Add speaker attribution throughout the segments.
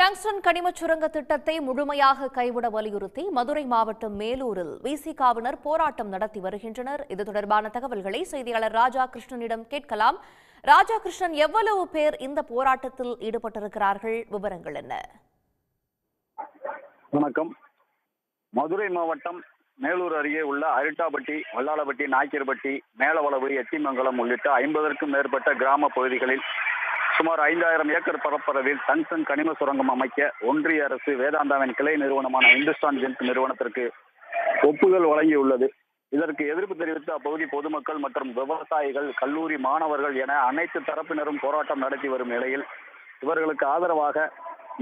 Speaker 1: Tungsten கனிமச் சுரங்க திட்டத்தை முழுமையாக கைவிட வலியுறுத்தி மதுரை மாவட்டம் மேலூரில் விசிகாவினர் போராட்டம் நடத்தி வருகின்றனர். இது தொடர்பான தகவல்களை செய்தியாளர் ராஜா கிருஷ்ணனிடம் கேட்கலாம். ராஜா கிருஷ்ணன், எவ்வளவு பேர் இந்த போராட்டத்தில் ஈடுபட்டிருக்கிறார்கள்? விவரங்கள் என்ன?
Speaker 2: வணக்கம். மதுரை மாவட்டம் மேலூர் அருகே உள்ள அரிட்டாப்பட்டி, வல்லாளப்பட்டி, நாய்க்கர்பட்டி, மேலவளவு, எட்டிமங்கலம் உள்ளிட்ட 50க்கும் மேற்பட்ட கிராம பகுதிகளில் சுமார் 5000 ஏக்கர் பரப்பளவில் டங்ஸ்டன் கனிம சுரங்கம் அமைக்க ஒன்றிய அரசு வேதாந்தாவின் கிளை நிறுவனமான இந்துஸ்தான் ஜிங்க் நிறுவனத்திற்கு ஒப்புதல் வழங்கியுள்ளது. இதற்கு எதிர்ப்பு தெரிவித்து அப்பகுதி பொதுமக்கள் மற்றும் விவசாயிகள், கல்லூரி மாணவர்கள் என அனைத்து தரப்பினரும் போராட்டம் நடத்தி வரும் நிலையில் இவர்களுக்கு ஆதரவாக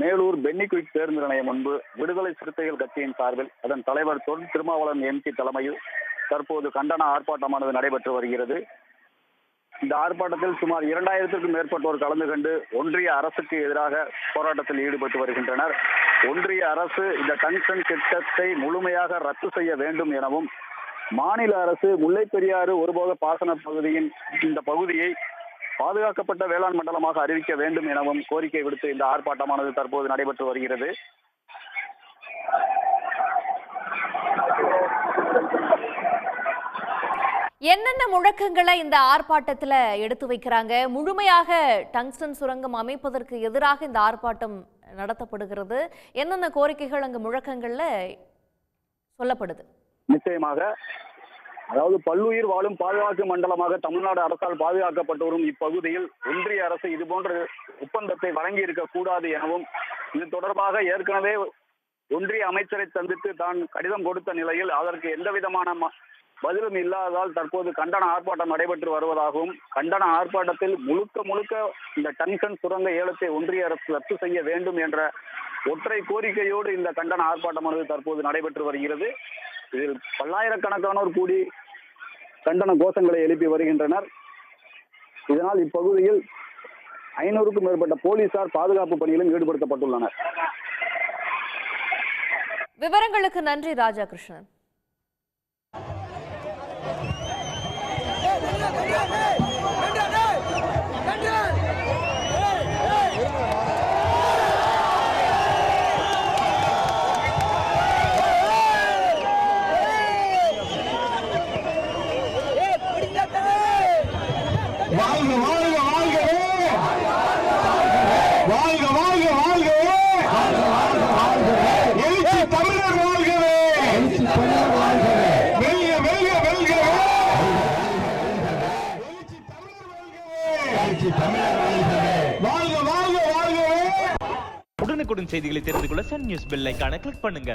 Speaker 2: மேலூர் பென்னிகுயிக் பேருந்து நிலையம் முன்பு விடுதலை சிறுத்தைகள் கட்சியின் சார்பில் அதன் தலைவர் தொல் திருமாவளவன் எம்பி தலைமையில் தற்போது கண்டன ஆர்ப்பாட்டமானது நடைபெற்று வருகிறது. இந்த ஆர்ப்பாட்டத்தில் சுமார் 2000க்கும் மேற்பட்டோர் கலந்து கொண்டு ஒன்றிய அரசுக்கு எதிராக போராட்டத்தில் ஈடுபட்டு வருகின்றனர். ஒன்றிய அரசு இந்த டங்ஸ்டன் திட்டத்தை முழுமையாக ரத்து செய்ய வேண்டும் எனவும், மாநில அரசு முல்லை பெரியாறு ஒருபோக பாசன பகுதியின் இந்த பகுதியை பாதுகாக்கப்பட்ட வேளாண் மண்டலமாக அறிவிக்க வேண்டும் எனவும் கோரிக்கை விடுத்து இந்த ஆர்ப்பாட்டமானது தற்போது நடைபெற்று வருகிறது.
Speaker 1: என்னென்ன முழக்கங்களை இந்த ஆர்ப்பாட்டத்தில் எடுத்து வைக்கிறாங்க? முழுமையாக டங்ஸ்டன் சுரங்கம் அமைப்பதற்கு எதிராக இந்த ஆர்ப்பாட்டம் நடத்தப்படுகிறது. என்னென்ன கோரிக்கைகள் அங்கு முழக்கங்கள்ல சொல்லப்படுது?
Speaker 2: நிச்சயமாக, அதாவது பல்லுயிர் வாழும் பாதுகாப்பு மண்டலமாக தமிழ்நாடு அரசால் பாதுகாக்கப்பட்டு வரும் இப்பகுதியில் ஒன்றிய அரசு இதுபோன்ற ஒப்பந்தத்தை வழங்கி இருக்க கூடாது எனவும், இது தொடர்பாக ஏற்கனவே ஒன்றிய அமைச்சரை சந்தித்து தான் கடிதம் கொடுத்த நிலையில் அதற்கு எந்த விதமான பதிலும் இல்லாததால் தற்போது கண்டன ஆர்ப்பாட்டம் நடைபெற்று வருவதாகவும், கண்டன ஆர்ப்பாட்டத்தில் முழுக்க இந்த டங்ஸ்டன் சுரங்க ஏலத்தை ஒன்றிய அரசு ரத்து செய்ய வேண்டும் என்ற ஒற்றை கோரிக்கையோடு இந்த கண்டன ஆர்ப்பாட்டமானது தற்போது நடைபெற்று வருகிறது. இதில் பல்லாயிரக்கணக்கானோர் கூடி கண்டன கோஷங்களை எழுப்பி வருகின்றனர். இதனால் இப்பகுதியில் 500க்கும் மேற்பட்ட போலீசார் பாதுகாப்பு பணியிலும் ஈடுபடுத்தப்பட்டுள்ளனர்.
Speaker 1: விவரங்களுக்கு நன்றி ராஜா கிருஷ்ணன்.
Speaker 3: உடனுக்குடன் செய்திகளை தெரிந்து கொள்ள சன் நியூஸ் பெல் ஐகானை கிளிக் பண்ணுங்க.